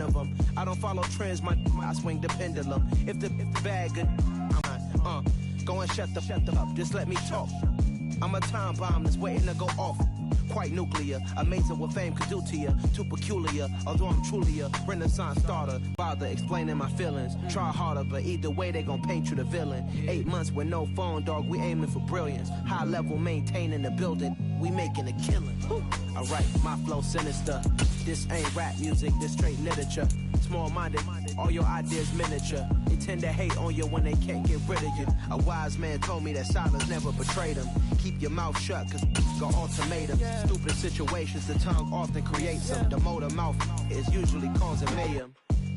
of them. I don't follow trends, I swing the pendulum. If the bag good, go and shut the up, just let me talk. I'm a time bomb that's waiting to go off. Quite nuclear, amazing what fame could do to you. Too peculiar, although I'm truly a renaissance starter. Bother explaining my feelings. Try harder, but either way they gon' paint you the villain. 8 months with no phone, dog, we aiming for brilliance. High level maintaining the building, we making a killing. Alright, my flow sinister. This ain't rap music, this straight literature. Small-minded, all your ideas miniature. They tend to hate on you when they can't get rid of you. A wise man told me that silence never betrayed him. Keep your mouth shut, cause got ultimatum. Stupid situations, the tongue often creates them. The motor mouth is usually causing mayhem.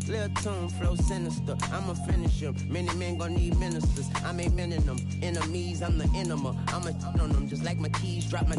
Lil' tune, flow sinister, I'ma finish him. Many men gon' need ministers, I ain't mending them. Enemies, I'm the enema, I'ma on them. Just like my keys, drop my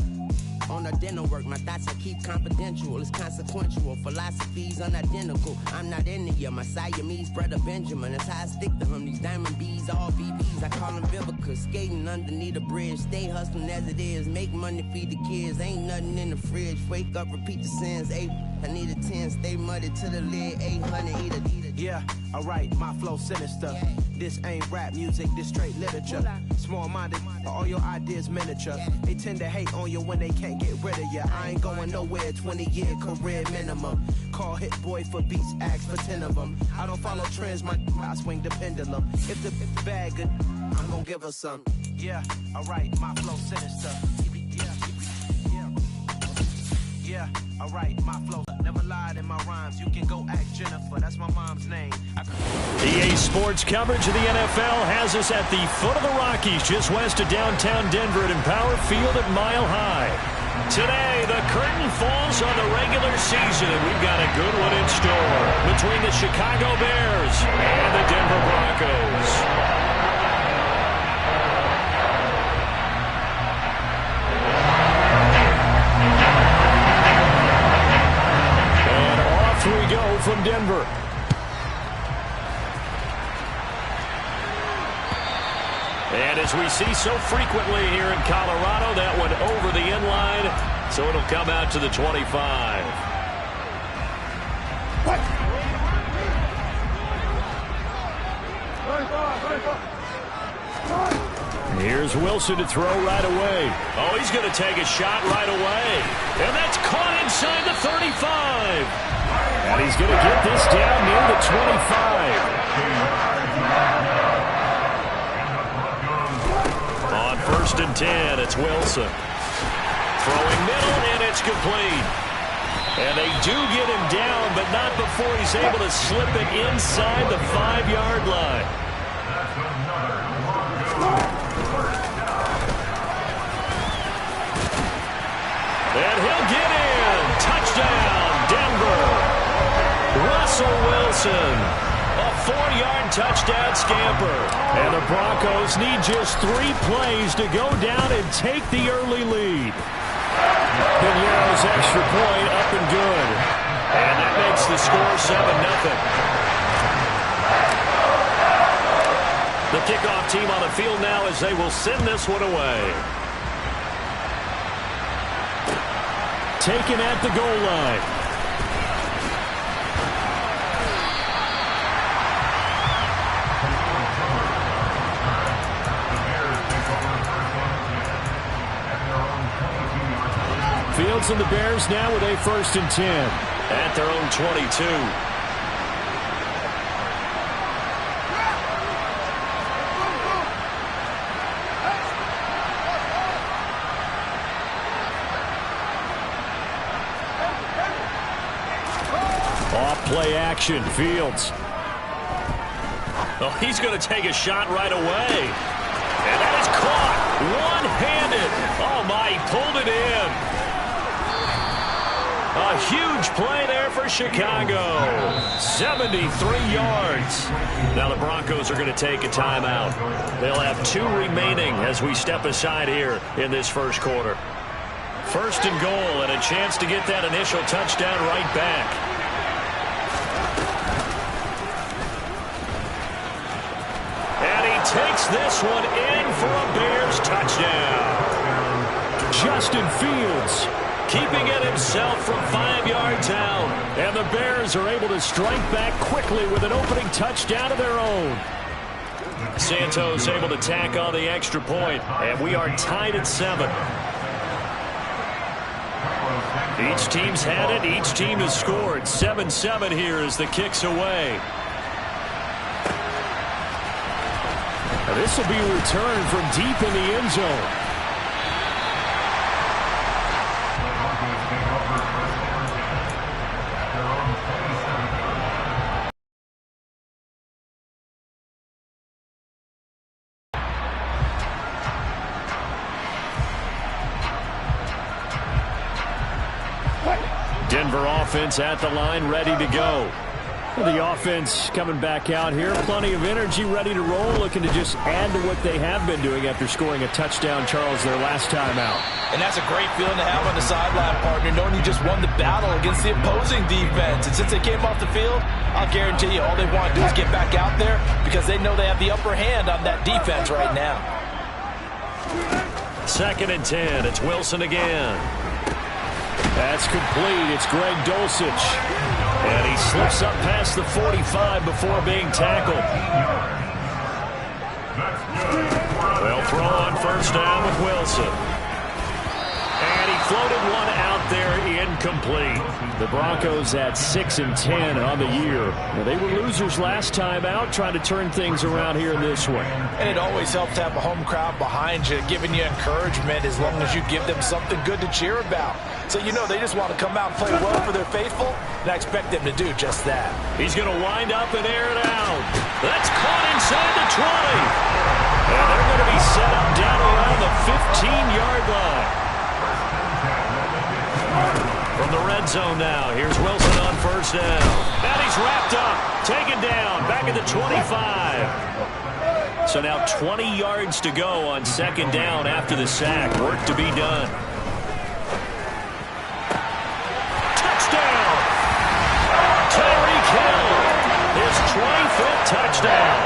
on the dinner work. My thoughts I keep confidential, it's consequential. Philosophies unidentical, I'm not into you. My Siamese brother Benjamin, that's how I stick to him. These diamond bees, all BBs, I call them Vivica. Skating underneath the bridge, stay hustling as it is. Make money, feed the kids, ain't nothing in the fridge. Wake up, repeat the sins, I need a 10, stay muddy to the lid, 800, eat a. Yeah, alright, my flow sinister. Yeah. This ain't rap music, this straight literature. Small-minded, all your ideas miniature. Yeah. They tend to hate on you when they can't get rid of you. I ain't going nowhere, 20-year career minimum. Call Hit Boy for beats, ask for 10 of them. I don't follow trends, I swing the pendulum. If the bag good, I'm gonna give her some. Yeah, alright, my flow sinister. Yeah, alright, my flow never lied in my rhymes. You can go ask Jennifer, that's my mom's name. EA Sports coverage of the NFL has us at the foot of the Rockies, just west of downtown Denver at Empower Field at Mile High. Today, the curtain falls on the regular season, and we've got a good one in store between the Chicago Bears and the Denver Broncos. We go from Denver. And as we see so frequently here in Colorado, that one over the end line, so it'll come out to the 25. Here's Wilson to throw right away. Oh, he's going to take a shot right away. And that's caught inside the 35. And he's going to get this down near the 25. On 1st and 10, it's Wilson. Throwing middle, and it's complete. And they do get him down, but not before he's able to slip it inside the 5-yard line. And he'll get in. Touchdown, Denver. Russell Wilson, a 4-yard touchdown scamper. And the Broncos need just 3 plays to go down and take the early lead. Pinero's extra point up and good. And that makes the score 7-0. The kickoff team on the field now as they will send this one away. Taken at the goal line. Fields and the Bears now with a 1st and 10. At their own 22. Off-play action, Fields. Oh, he's going to take a shot right away. And that is caught one-handed. Oh, my, he pulled it in. A huge play there for Chicago. 73 yards. Now the Broncos are going to take a timeout. They'll have 2 remaining as we step aside here in this first quarter. 1st and goal and a chance to get that initial touchdown right back. And he takes this one in for a Bears touchdown. Justin Fields keeping it himself from 5 yards out. And the Bears are able to strike back quickly with an opening touchdown of their own. Santos able to tack on the extra point, and we are tied at 7. Each team's had it. Each team has scored. 7-7 here as the kick's away. Now this will be returned from deep in the end zone. Denver offense at the line, ready to go. The offense coming back out here. Plenty of energy, ready to roll, looking to just add to what they have been doing after scoring a touchdown, Charles, their last time out. And that's a great feeling to have on the sideline, partner, knowing you just won the battle against the opposing defense. And since they came off the field, I'll guarantee you all they want to do is get back out there because they know they have the upper hand on that defense right now. 2nd and 10. It's Wilson again. That's complete. It's Greg Dulcich. And he slips up past the 45 before being tackled. They'll throw on first down with Wilson. And he floated one out there, incomplete. The Broncos at 6-10 on the year. Well, they were losers last time out, trying to turn things around here this one. And it always helps to have a home crowd behind you, giving you encouragement as long as you give them something good to cheer about. So you know they just want to come out and play well for their faithful, and I expect them to do just that. He's going to wind up and air it out. That's caught inside the 20. And they're going to be set up down around the 15-yard line. From the red zone now, here's Wilson on first down. And he's wrapped up, taken down, back at the 25. So now 20 yards to go on 2nd down after the sack. Work to be done. Touchdown! Tyreek Hill, his 25th touchdown.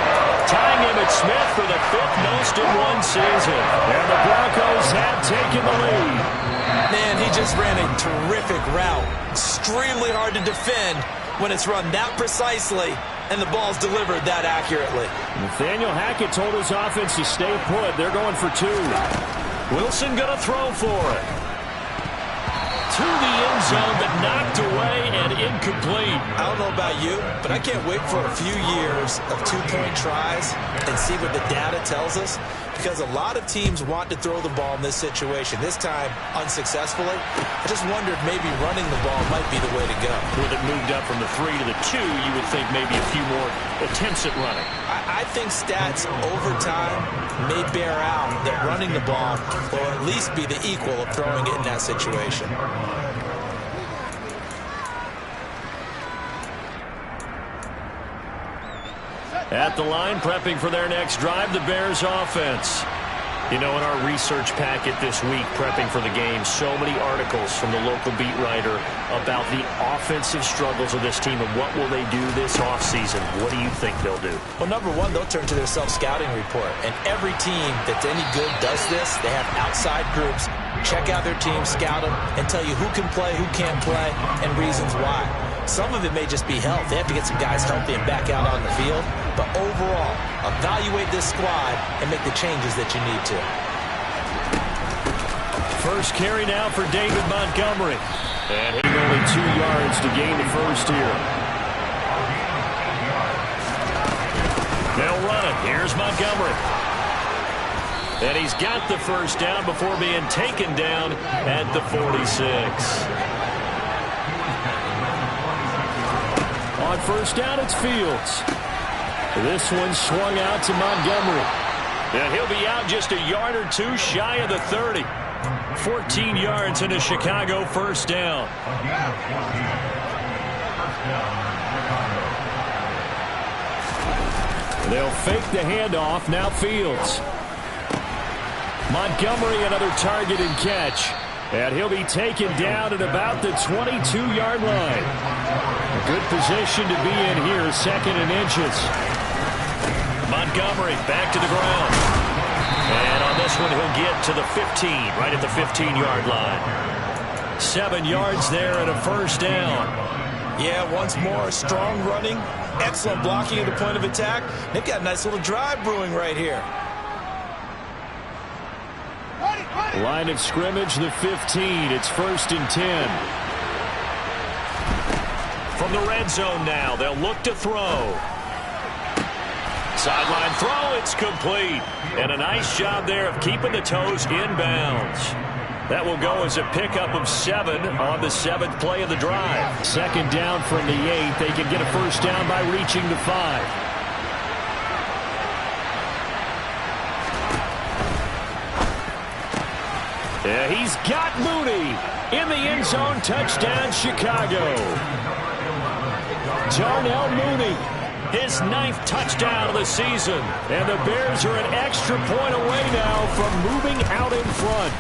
Tying Emmitt Smith for the 5th most in one season. And the Broncos have taken the lead. Man, he just ran a terrific route. Extremely hard to defend when it's run that precisely and the ball's delivered that accurately. Nathaniel Hackett told his offense to stay put. They're going for 2. Wilson going to throw for it. To the end zone, but knocked away and incomplete. I don't know about you, but I can't wait for a few years of 2-point tries and see what the data tells us, because a lot of teams want to throw the ball in this situation. This time, unsuccessfully. I just wonder if maybe running the ball might be the way to go. With it moved up from the 3 to the 2, you would think maybe a few more attempts at running. I think stats over time may bear out that running the ball will at least be the equal of throwing it in that situation. At the line, prepping for their next drive, the Bears offense. You know, in our research packet this week, prepping for the game, so many articles from the local beat writer about the offensive struggles of this team and what will they do this offseason. What do you think they'll do? Well, number one, they'll turn to their self-scouting report. And every team that's any good does this. They have outside groups. Check out their team, scout them, and tell you who can play, who can't play, and reasons why. Some of it may just be health. They have to get some guys healthy and back out on the field. But overall, evaluate this squad and make the changes that you need to. First carry now for David Montgomery. And hitting only 2 yards to gain the first here. They'll run it. Here's Montgomery. And he's got the first down before being taken down at the 46. On first down, it's Fields. This one swung out to Montgomery. And he'll be out just a yard or 2 shy of the 30. 14 yards into Chicago first down. They'll fake the handoff. Now Fields. Montgomery, another target and catch. And he'll be taken down at about the 22-yard line. A good position to be in here, 2nd and inches. Montgomery back to the ground. And on this one, he'll get to the 15, right at the 15-yard line. 7 yards there and a first down. Yeah, once more, strong running, excellent blocking at the point of attack. They've got a nice little drive brewing right here. Line of scrimmage, the 15. It's 1st and 10. From the red zone now, they'll look to throw. Sideline throw, it's complete. And a nice job there of keeping the toes inbounds. That will go as a pickup of 7 on the 7th play of the drive. 2nd down from the 8. They can get a first down by reaching the 5. Yeah, he's got Mooney in the end zone. Touchdown, Chicago. Darnell Mooney, his 9th touchdown of the season. And the Bears are an extra point away now from moving out in front.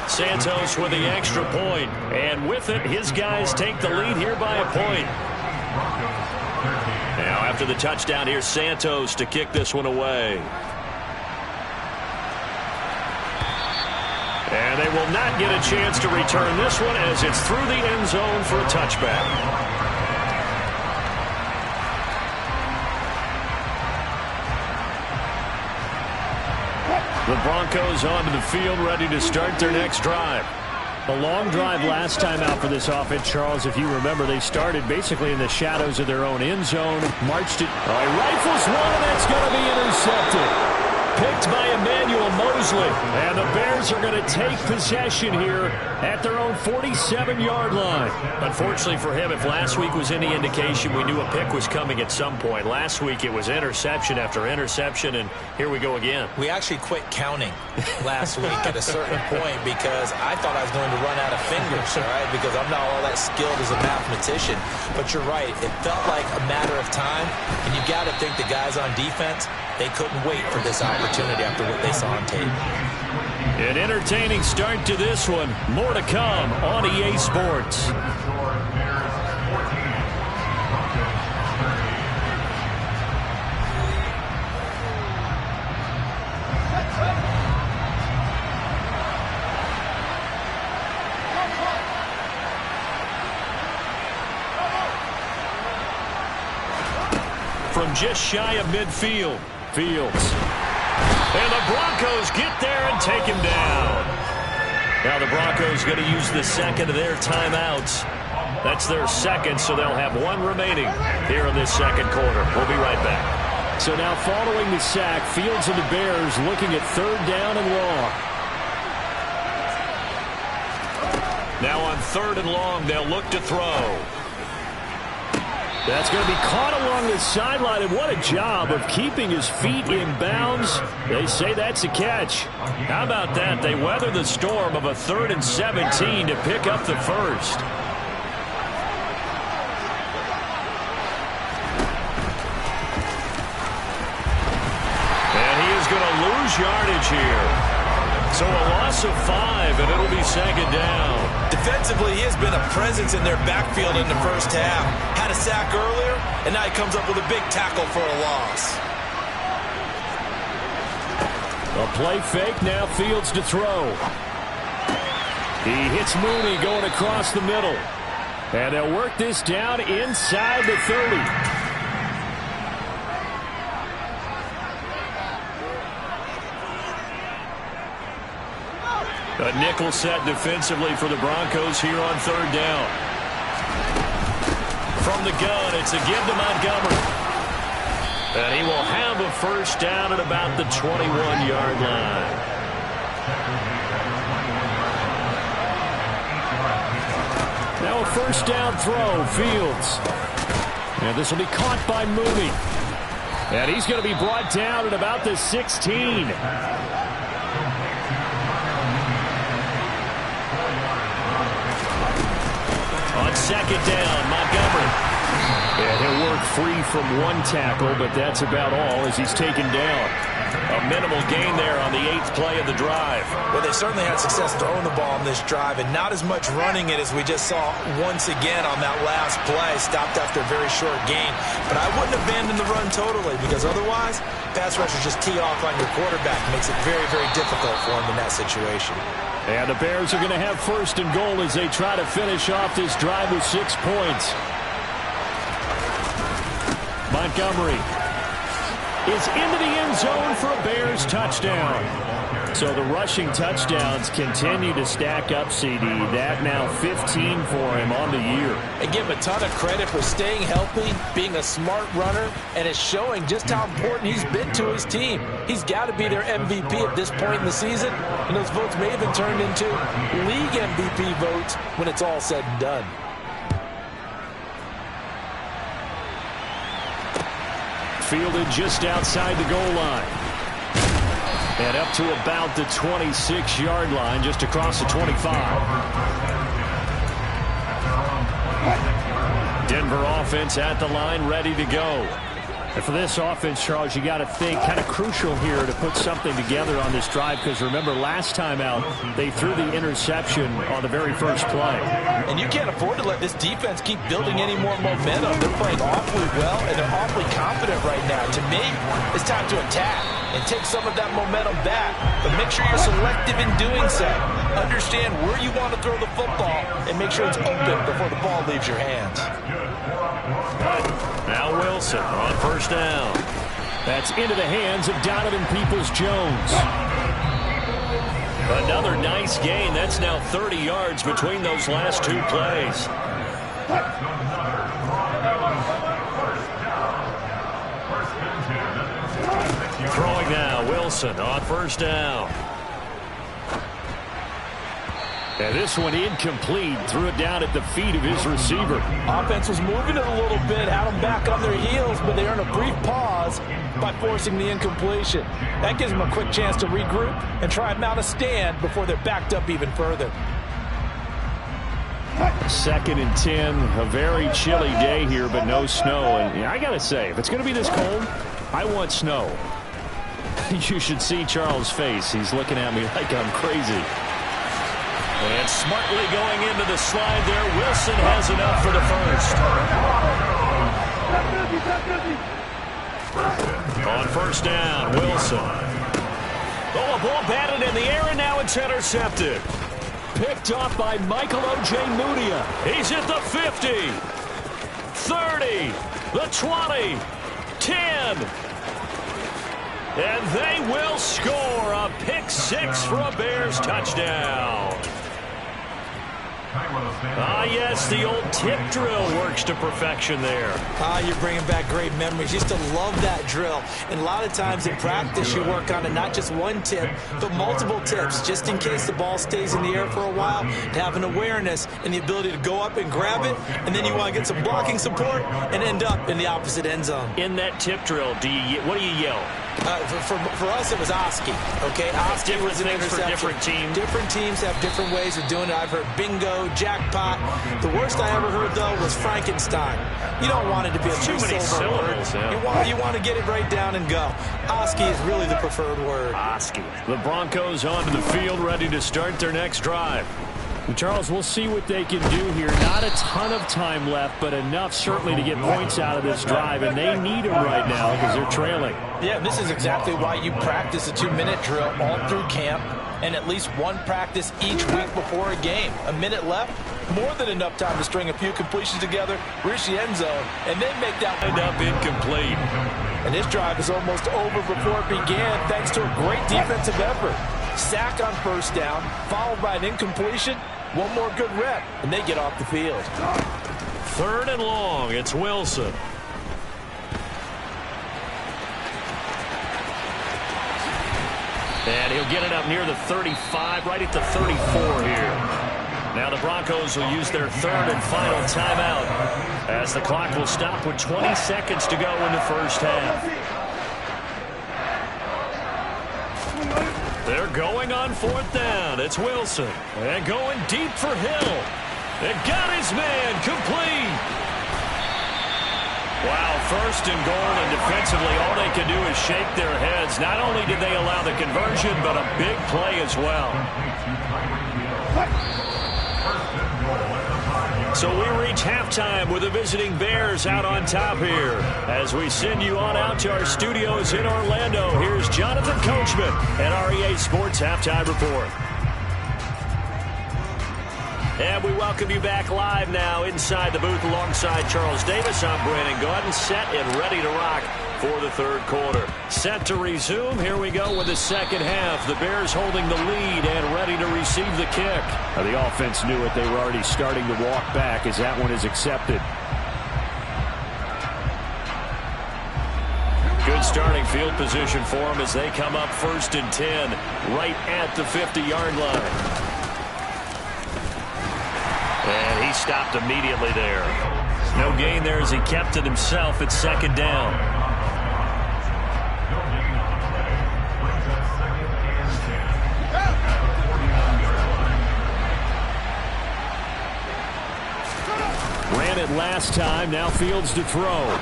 Santos with the extra point. And with it, his guys take the lead here by a point. Now after the touchdown, here's Santos to kick this one away. And they will not get a chance to return this one as it's through the end zone for a touchback. The Broncos onto the field, ready to start their next drive. A long drive last time out for this offense, Charles. If you remember, they started basically in the shadows of their own end zone, marched it. Rifles one, and that's going to be intercepted. Picked by Emmanuel Mosley. And the Bears are going to take possession here at their own 47-yard line. Unfortunately for him, if last week was any indication, we knew a pick was coming at some point. Last week it was interception after interception, and here we go again. We actually quit counting last week at a certain point because I thought I was going to run out of fingers, all right, because I'm not all that skilled as a mathematician. But you're right. It felt like a matter of time, and you got to think the guys on defense, they couldn't wait for this opportunity after what they saw on tape. An entertaining start to this one. More to come on EA Sports. From just shy of midfield, Fields. And the Broncos get there and take him down. Now the Broncos going to use the second of their timeouts. That's their second, so they'll have one remaining here in this second quarter. We'll be right back. So now following the sack, Fields and the Bears looking at 3rd down and long. Now on 3rd and long, they'll look to throw. That's going to be caught along the sideline, and what a job of keeping his feet in bounds. They say that's a catch. How about that? They weather the storm of a 3rd and 17 to pick up the first. And he is going to lose yardage here. So a loss of 5, and it'll be 2nd down. Defensively, he has been a presence in their backfield in the first half. Had a sack earlier, and now he comes up with a big tackle for a loss. A play fake, now Fields to throw. He hits Mooney going across the middle. And they'll work this down inside the 30. A nickel set defensively for the Broncos here on 3rd down. From the gun, it's a give to Montgomery. And he will have a first down at about the 21-yard line. Now a first down throw, Fields. And this will be caught by Mooney. And he's going to be brought down at about the 16. On 2nd down, Montgomery. And he'll work free from one tackle, but that's about all as he's taken down. A minimal gain there on the 8th play of the drive. Well, they certainly had success throwing the ball on this drive and not as much running it as we just saw once again on that last play. Stopped after a very short gain. But I wouldn't abandon the run totally because otherwise, pass rushers just tee off on your quarterback. It makes it very, very difficult for him in that situation. And the Bears are going to have 1st and goal as they try to finish off this drive with 6 points. Montgomery is into the end zone for a Bears touchdown. So the rushing touchdowns continue to stack up, CD. That now 15 for him on the year. And give him a ton of credit for staying healthy, being a smart runner, and it's showing just how important he's been to his team. He's got to be their MVP at this point in the season, and those votes may even turn into league MVP votes when it's all said and done. Fielded just outside the goal line. And up to about the 26-yard line, just across the 25. Denver offense at the line, ready to go. And for this offense, Charles, you got to think kind of crucial here to put something together on this drive because remember last time out they threw the interception on the very first play. And you can't afford to let this defense keep building any more momentum. They're playing awfully well and they're awfully confident right now. To me, it's time to attack and take some of that momentum back. But make sure you're selective in doing so. Understand where you want to throw the football and make sure it's open before the ball leaves your hands. Now Wilson on 1st down. That's into the hands of Donovan Peoples-Jones. Another nice gain. That's now 30 yards between those last 2 plays. Throwing now, Wilson on 1st down. And this one incomplete. Threw it down at the feet of his receiver. Offense was moving it a little bit, had them back on their heels, but they earned a brief pause by forcing the incompletion. That gives them a quick chance to regroup and try and mount a stand before they're backed up even further. 2nd and 10. A very chilly day here, but no snow. And I got to say, if it's going to be this cold, I want snow. You should see Charles' face. He's looking at me like I'm crazy. And smartly going into the slide there. Wilson has enough for the 1st. On 1st down, Wilson. Oh, a ball batted in the air, and now it's intercepted. Picked off by Michael O.J. Mudia. He's at the 50, 30, the 20, 10. And they will score a pick 6 for a Bears touchdown. Yes, the old tip drill works to perfection there. You're bringing back great memories. Used to love that drill. And a lot of times in practice, you work on it, not just one tip, but multiple tips, just in case the ball stays in the air for a while, to have an awareness and the ability to go up and grab it, and then you want to get some blocking support and end up in the opposite end zone. In that tip drill, what do you yell? For us, it was Oski. Okay, Oski was an interception. Different teams. Different teams have different ways of doing it. I've heard bingo, jackpot. The worst I ever heard, though, was Frankenstein. You don't want it to be a too many syllables. Yeah. You want to get it right down and go. Oski is really the preferred word. Oski. The Broncos onto the field, ready to start their next drive. Charles, we'll see what they can do here. Not a ton of time left, but enough certainly to get points out of this drive, and they need them right now because they're trailing. Yeah, this is exactly why you practice a 2-minute drill all through camp and at least one practice each week before a game. A minute left, more than enough time to string a few completions together, reach the end zone, and then make that end up incomplete. And this drive is almost over before it began thanks to a great defensive effort. Sack on 1st down, followed by an incompletion. One more good rep, and they get off the field. 3rd and long. It's Wilson. And he'll get it up near the 35, right at the 34 here. Now the Broncos will use their 3rd and final timeout as the clock will stop with 20 seconds to go in the 1st half. They're going on 4th down. It's Wilson. And going deep for Hill. And got his man complete. Wow, first and goal, and defensively all they can do is shake their heads. Not only did they allow the conversion, but a big play as well. So we reach halftime with the visiting Bears out on top here. As we send you on out to our studios in Orlando, here's Jonathan Coachman at REA Sports Halftime Report. And we welcome you back live now inside the booth alongside Charles Davis. I'm Brandon Gaudin, set and ready to rock for the third quarter. Set to resume. Here we go with the second half. The Bears holding the lead and ready to receive the kick. The offense knew it. They were already starting to walk back as that one is accepted. Good starting field position for them as they come up 1st and 10 right at the 50-yard line. And he stopped immediately there. No gain there as he kept it himself at 2nd down. Ran it last time. Now Fields to throw.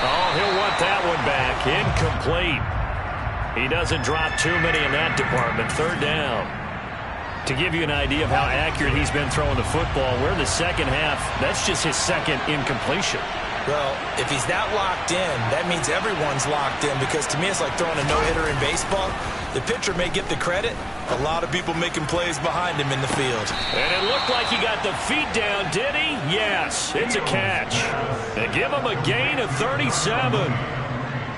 Oh, he'll want that one back. Incomplete. He doesn't drop too many in that department. 3rd down. To give you an idea of how accurate he's been throwing the football, we're in the second half. That's just his second incompletion. Well, if he's that locked in, that means everyone's locked in, because to me it's like throwing a no-hitter in baseball. The pitcher may get the credit. A lot of people making plays behind him in the field. And it looked like he got the feet down, did he? Yes, it's a catch. And give him a gain of 37.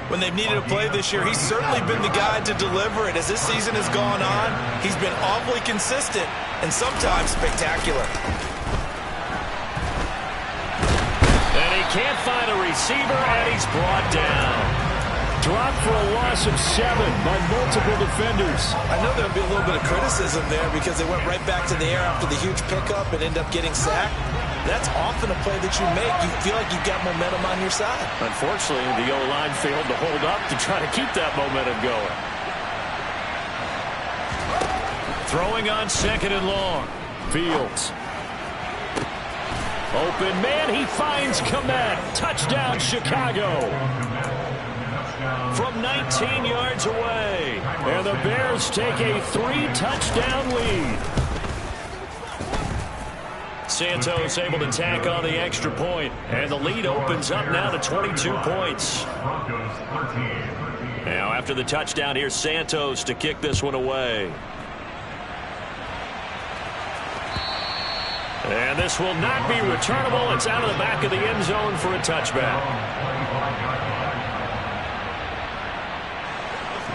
When they've needed a play this year, he's certainly been the guy to deliver it. As this season has gone on, he's been awfully consistent and sometimes spectacular. And he can't find a receiver, and he's brought down. Dropped for a loss of 7 by multiple defenders. I know there'll be a little bit of criticism there because they went right back to the air after the huge pickup and end up getting sacked. That's often a play that you make. You feel like you've got momentum on your side. Unfortunately, the O-line failed to hold up to try to keep that momentum going. Throwing on 2nd and long. Fields. Open man, he finds Kmet. Touchdown, Chicago. From 19 yards away. And the Bears take a 3-touchdown lead. Santos able to tack on the extra point, and the lead opens up now to 22 points. Now after the touchdown, here's Santos to kick this one away. And this will not be returnable. It's out of the back of the end zone for a touchback.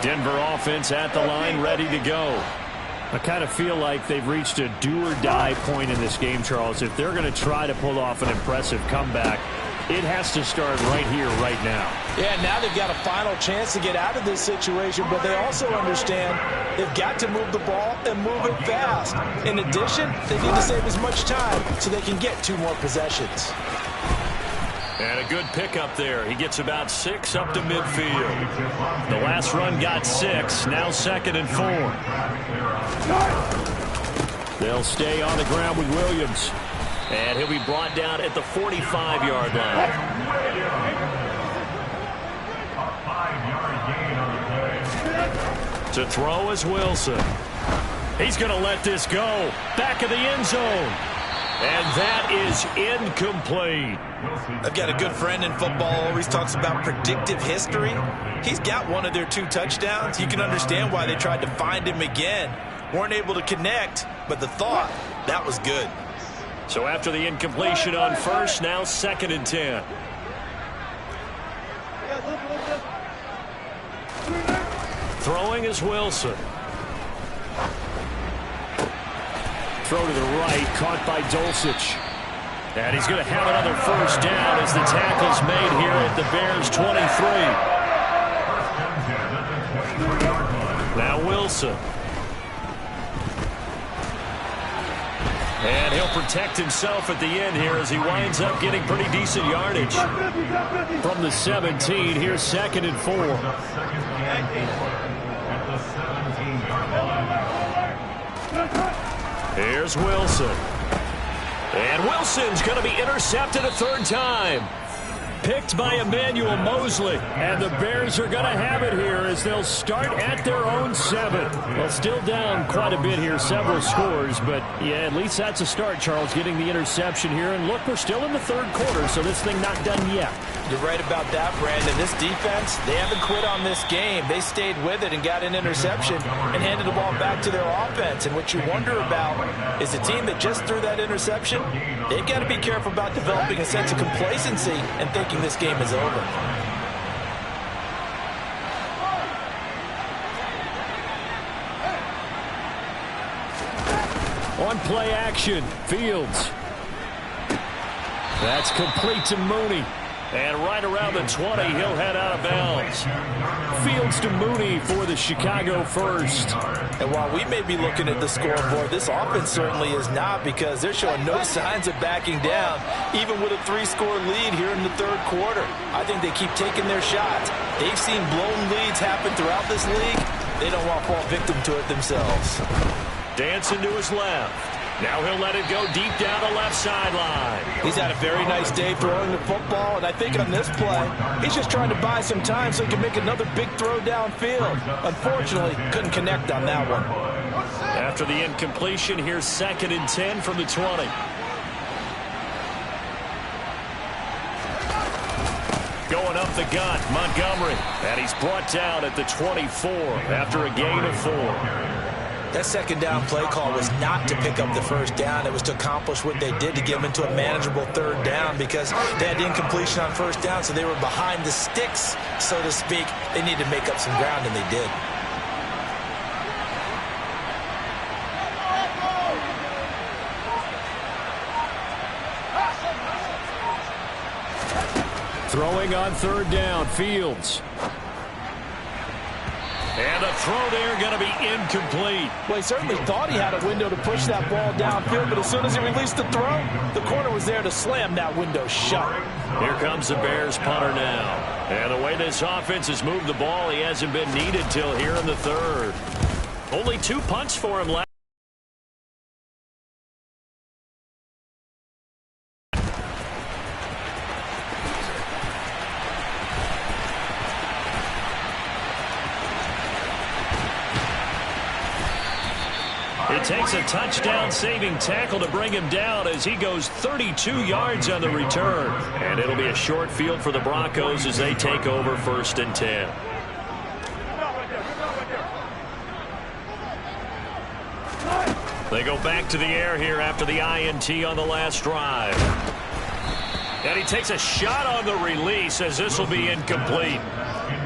Denver offense at the line, ready to go. I kind of feel like they've reached a do-or-die point in this game, Charles. If they're going to try to pull off an impressive comeback, it has to start right here, right now. Yeah, now they've got a final chance to get out of this situation, but they also understand they've got to move the ball and move it fast. In addition, they need to save as much time so they can get 2 more possessions. And a good pickup there. He gets about 6 up to midfield. The last run got 6. Now 2nd and 4. They'll stay on the ground with Williams. And he'll be brought down at the 45-yard line. To throw is Wilson. He's going to let this go. Back of the end zone. And that is incomplete. I've got a good friend in football, always talks about predictive history. He's got one of their 2 touchdowns. You can understand why they tried to find him again. Weren't able to connect, but the thought, that was good. So after the incompletion on first, now 2nd and 10. Throwing is Wilson. Throw to the right, caught by Dulcich. And he's going to have another 1st down as the tackle's made here at the Bears 23. Now Wilson. And he'll protect himself at the end here as he winds up getting pretty decent yardage. From the 17, here's 2nd and 4. Here's Wilson. And Wilson's going to be intercepted a 3rd time. picked by Emmanuel Mosley. And the Bears are going to have it here as they'll start at their own 7. Well, still down quite a bit here, several scores. But, yeah, at least that's a start, Charles, getting the interception here. And, look, we're still in the third quarter, so this thing not done yet. You're right about that, Brandon. This defense, they haven't quit on this game. They stayed with it and got an interception and handed the ball back to their offense. And what you wonder about is a team that just threw that interception, they've got to be careful about developing a sense of complacency and thinking this game is over. On play action, Fields. That's complete to Mooney. And right around the 20, he'll head out of bounds. Fields to Mooney for the Chicago first. And while we may be looking at the scoreboard, this offense certainly is not, because they're showing no signs of backing down, even with a 3-score lead here in the third quarter. I think they keep taking their shots. They've seen blown leads happen throughout this league. They don't want to fall victim to it themselves. Dancing to his left. Now he'll let it go deep down the left sideline. He's had a very nice day throwing the football, and I think on this play, he's just trying to buy some time so he can make another big throw downfield. Unfortunately, couldn't connect on that one. After the incompletion, here's 2nd and 10 from the 20. Going up the gut, Montgomery. And he's brought down at the 24 after a gain of 4. That second down play call was not to pick up the first down. It was to accomplish what they did, to get them into a manageable third down, because they had incompletion on first down, so they were behind the sticks, so to speak. They needed to make up some ground, and they did. Throwing on third down, Fields. And a throw there going to be incomplete. Well, he certainly thought he had a window to push that ball downfield, but as soon as he released the throw, the corner was there to slam that window shut. Here comes the Bears punter now. And the way this offense has moved the ball, he hasn't been needed till here in the third. Only 2 punts for him left. It takes a touchdown-saving tackle to bring him down as he goes 32 yards on the return. And it'll be a short field for the Broncos as they take over 1st and 10. They go back to the air here after the INT on the last drive. And he takes a shot on the release as this will be incomplete.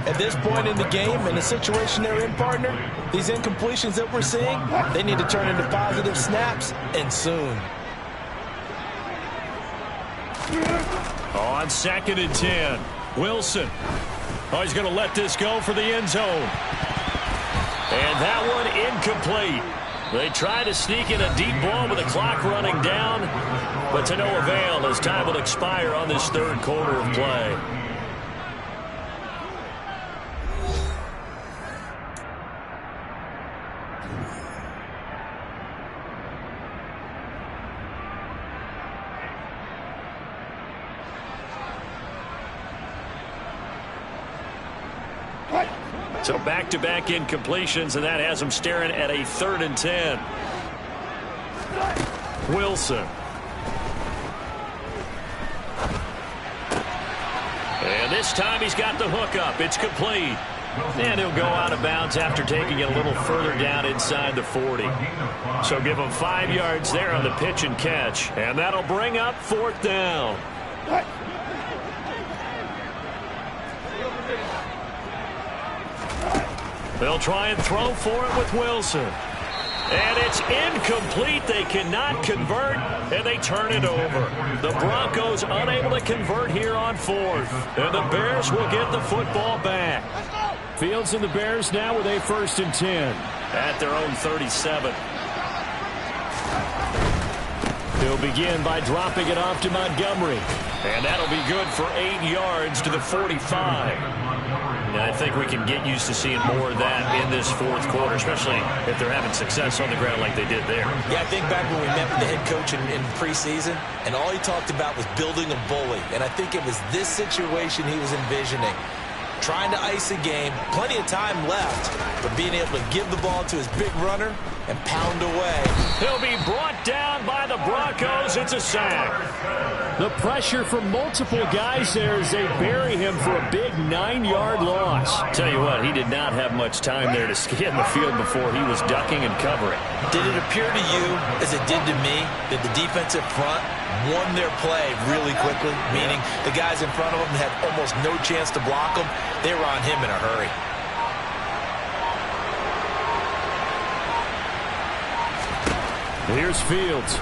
At this point in the game, in the situation they're in, partner, these incompletions that we're seeing, they need to turn into positive snaps, and soon. On 2nd and 10, Wilson. Oh, he's going to let this go for the end zone. And that one incomplete. They try to sneak in a deep ball with the clock running down, but to no avail as time will expire on this third quarter of play. So back-to-back incompletions, and that has them staring at a 3rd and 10. Wilson. And this time he's got the hook up. It's complete. And he'll go out of bounds after taking it a little further down inside the 40. So give him 5 yards there on the pitch and catch. And that'll bring up 4th down. They'll try and throw for it with Wilson. And it's incomplete. They cannot convert, and they turn it over. The Broncos unable to convert here on 4th. And the Bears will get the football back. Fields and the Bears now with a 1st and 10 at their own 37. He'll begin by dropping it off to Montgomery. And that'll be good for 8 yards to the 45. And I think we can get used to seeing more of that in this fourth quarter, especially if they're having success on the ground like they did there. Yeah, I think back when we met with the head coach in preseason, and all he talked about was building a bully. And I think it was this situation he was envisioning. Trying to ice a game, plenty of time left, but being able to give the ball to his big runner and pound away. He'll be brought down by the Broncos. It's a sack. The pressure from multiple guys there as they bury him for a big 9-yard loss. Tell you what, he did not have much time there to scan the field before he was ducking and covering. Did it appear to you, as it did to me, that the defensive front won their play really quickly, meaning the guys in front of them had almost no chance to block them? They were on him in a hurry. Here's Fields.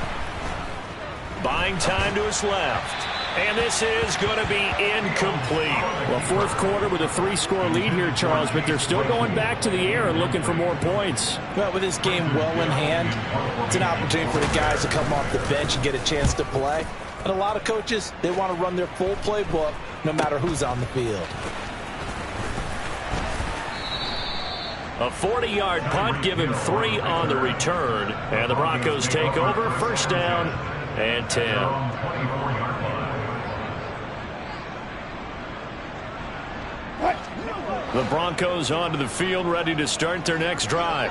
Buying time to his left. And this is going to be incomplete. Well, fourth quarter with a 3-score lead here, Charles, but they're still going back to the air and looking for more points. Well, with this game well in hand, it's an opportunity for the guys to come off the bench and get a chance to play. And a lot of coaches, they want to run their full playbook no matter who's on the field. A 40-yard punt, give him 3 on the return. And the Broncos take over, first down and 10. The Broncos onto the field, ready to start their next drive.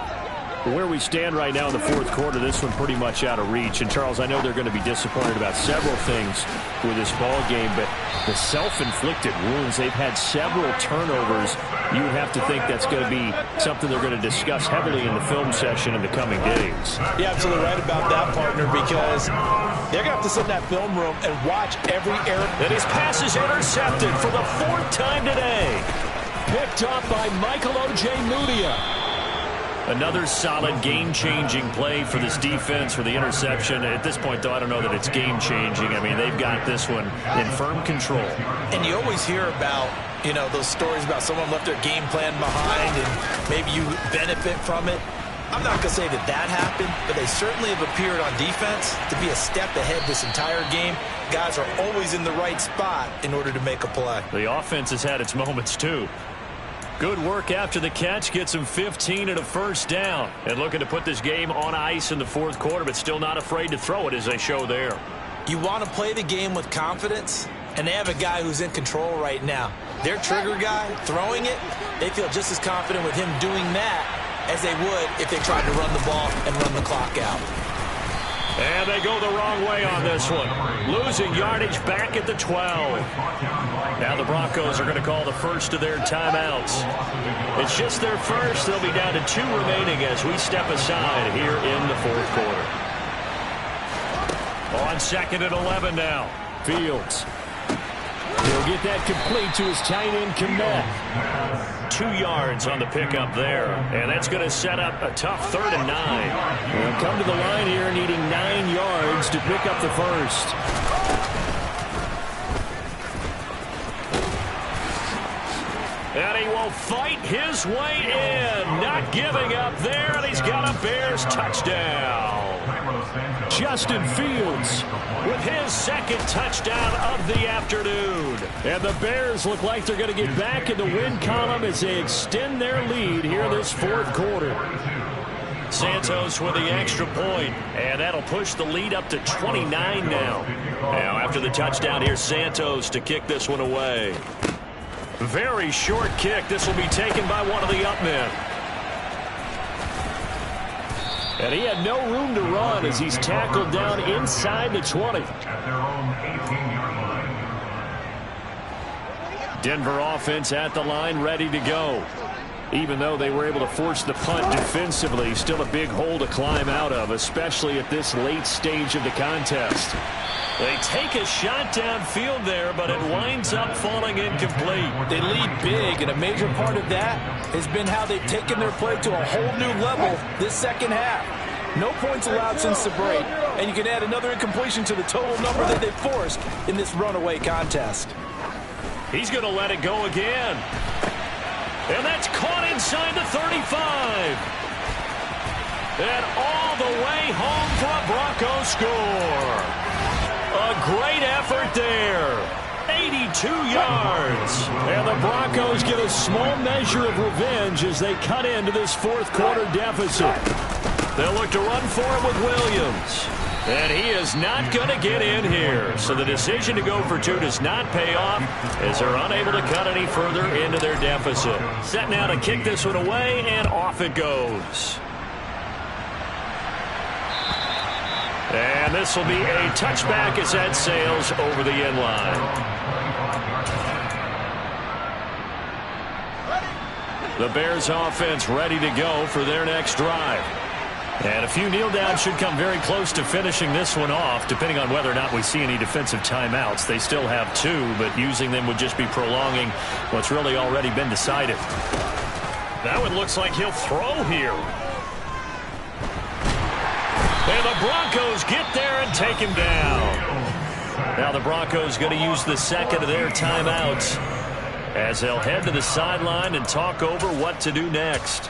Where we stand right now in the fourth quarter, this one pretty much out of reach. And, Charles, I know they're going to be disappointed about several things with this ball game, but the self-inflicted wounds, they've had several turnovers. You would have to think that's going to be something they're going to discuss heavily in the film session in the coming days. You're absolutely right about that, partner, because they're going to have to sit in that film room and watch every error. And his pass is intercepted for the 4th time today. Picked up by Michael Ojemudia. Another solid game-changing play for this defense for the interception. At this point, though, I don't know that it's game-changing. I mean, they've got this one in firm control. And you always hear about, you know, those stories about someone left their game plan behind and maybe you benefit from it. I'm not going to say that that happened, but they certainly have appeared on defense to be a step ahead this entire game. Guys are always in the right spot in order to make a play. The offense has had its moments, too. Good work after the catch, gets him 15 and a first down. And looking to put this game on ice in the fourth quarter, but still not afraid to throw it as they show there. You want to play the game with confidence, and they have a guy who's in control right now. Their trigger guy, throwing it, they feel just as confident with him doing that as they would if they tried to run the ball and run the clock out. And they go the wrong way on this one. Losing yardage back at the 12. Now the Broncos are going to call the first of their timeouts. It's just their first. They'll be down to 2 remaining as we step aside here in the fourth quarter. On 2nd and 11 now. Fields. He'll get that complete to his tight end, Kmet. 2 yards on the pickup there. And that's going to set up a tough 3rd and 9. They'll come to the line here needing 9 yards to pick up the first. And he will fight his way in. Not giving up there, and he's got a Bears touchdown. Justin Fields with his 2nd touchdown of the afternoon. And the Bears look like they're going to get back in the win column as they extend their lead here this fourth quarter. Santos with the extra point, and that'll push the lead up to 29 now. Now after the touchdown, here's Santos to kick this one away. Very short kick. This will be taken by one of the up men. And he had no room to run as he's tackled down inside the 20. Denver offense at the line, ready to go. Even though they were able to force the punt defensively, still a big hole to climb out of, especially at this late stage of the contest. They take a shot downfield there, but it winds up falling incomplete. They lead big, and a major part of that has been how they've taken their play to a whole new level this second half. No points allowed since the break, and you can add another incompletion to the total number that they forced in this runaway contest. He's going to let it go again. And that's caught inside the 35. And all the way home for a Bronco score. A great effort there. 2 yards. And the Broncos get a small measure of revenge as they cut into this fourth quarter deficit. They'll look to run for it with Williams. And he is not going to get in here. So the decision to go for 2 does not pay off as they're unable to cut any further into their deficit. Set now to kick this one away, and off it goes. And this will be a touchback as that sails over the end line. The Bears offense ready to go for their next drive. And a few kneel downs should come very close to finishing this one off, depending on whether or not we see any defensive timeouts. They still have 2, but using them would just be prolonging what's really already been decided. That one looks like he'll throw here. And the Broncos get there and take him down. Now the Broncos going to use the second of their timeouts as they'll head to the sideline and talk over what to do next.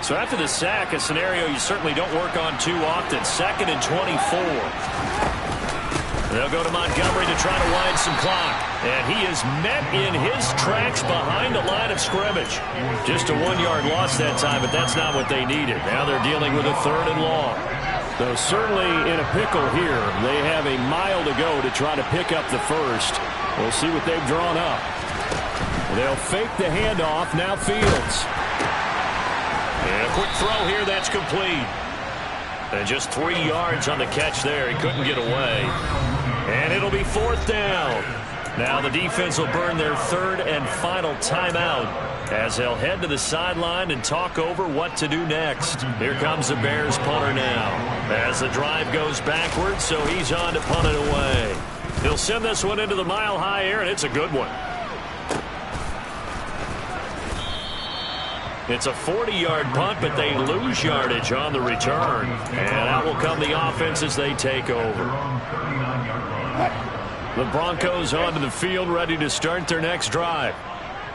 So after the sack, a scenario you certainly don't work on too often. 2nd and 24. They'll go to Montgomery to try to wind some clock. And he is met in his tracks behind the line of scrimmage. Just a 1-yard loss that time, but that's not what they needed. Now they're dealing with a 3rd and long. Though certainly in a pickle here. They have a mile to go to try to pick up the first. We'll see what they've drawn up. They'll fake the handoff. Now Fields. And a quick throw here, that's complete. And just 3 yards on the catch there. He couldn't get away. And it'll be 4th down. Now the defense will burn their 3rd and final timeout as they'll head to the sideline and talk over what to do next. Here comes the Bears punter now as the drive goes backwards, so he's on to punt it away. He'll send this one into the mile-high air, and it's a good one. It's a 40-yard punt, but they lose yardage on the return. And out will come the offense as they take over. The Broncos onto the field, ready to start their next drive.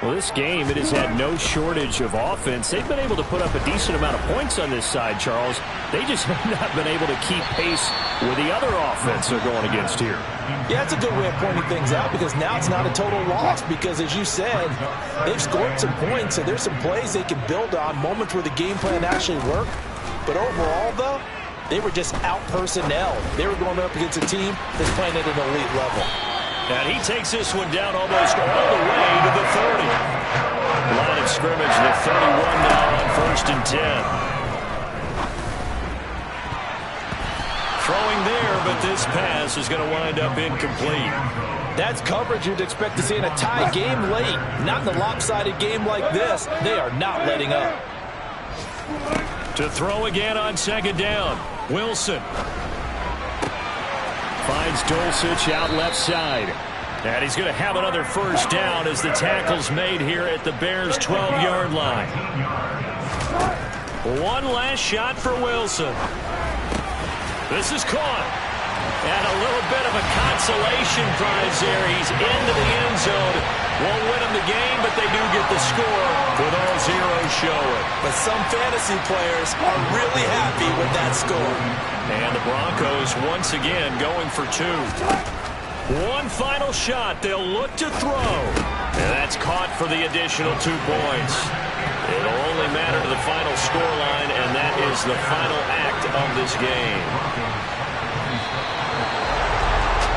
Well, this game, it has had no shortage of offense. They've been able to put up a decent amount of points on this side, Charles. They just have not been able to keep pace with the other offense they're going against here. Yeah, it's a good way of pointing things out because now it's not a total loss because, as you said, they've scored some points, and there's some plays they can build on, moments where the game plan actually worked. But overall, though, they were just out-personnel. They were going up against a team that's playing at an elite level. And he takes this one down almost all the way to the 30. Line of scrimmage, the 31 now on 1st and 10. Throwing there, but this pass is going to wind up incomplete. That's coverage you'd expect to see in a tie game late. Not in a lopsided game like this. They are not letting up. To throw again on 2nd down. Wilson. Finds Dulcich out left side. And he's going to have another 1st down as the tackle's made here at the Bears' 12-yard line. One last shot for Wilson. This is caught. And a little bit of a consolation prize there. He's into the end zone. Won't win him the game, but they do get the score with all zeros showing. But some fantasy players are really happy with that score. And the Broncos once again going for 2. One final shot. They'll look to throw. And that's caught for the additional 2 points. It'll only matter to the final scoreline, and that is the final act of this game.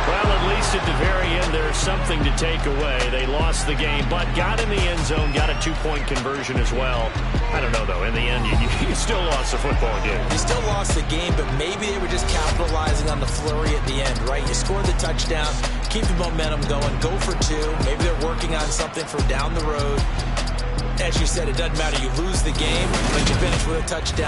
Well, at least at the very end, there's something to take away. They lost the game, but got in the end zone, got a 2-point conversion as well. I don't know, though. In the end, you still lost the football game. You still lost the game, but maybe they were just capitalizing on the flurry at the end, right? You score the touchdown, keep the momentum going, go for 2. Maybe they're working on something for down the road. As you said, it doesn't matter. You lose the game, but you finish with a touchdown.